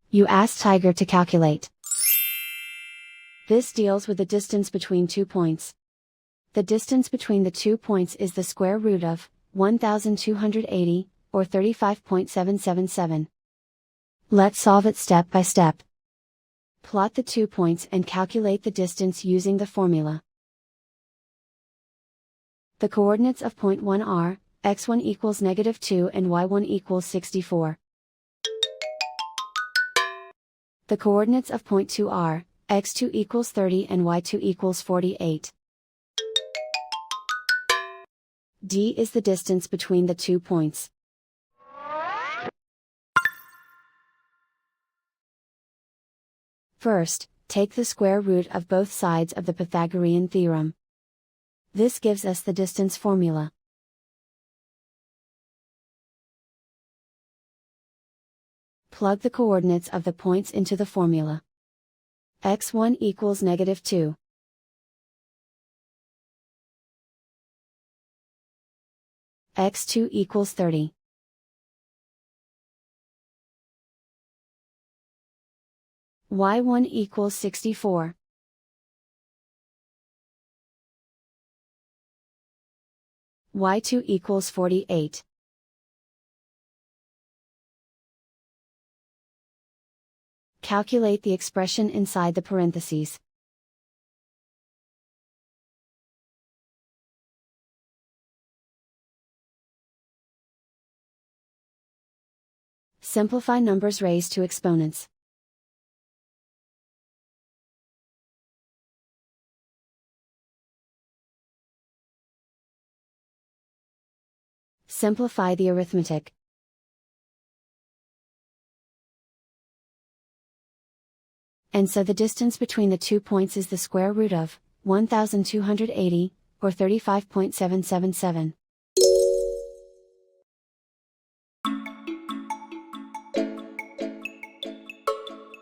You ask Tiger to calculate. This deals with the distance between 2 points. The distance between the 2 points is the square root of 1280, or 35.777. Let's solve it step by step. Plot the 2 points and calculate the distance using the formula. The coordinates of point 1 are, x1 equals -2 and y1 equals 64. The coordinates of point 2 are, x2 equals 30 and y2 equals 48. D is the distance between the 2 points. First, take the square root of both sides of the Pythagorean theorem. This gives us the distance formula. Plug the coordinates of the points into the formula. x1 equals -2. x2 equals 30. y1 equals 64. y2 equals 48. Calculate the expression inside the parentheses. Simplify numbers raised to exponents. Simplify the arithmetic. And so the distance between the 2 points is the square root of 1280, or 35.777.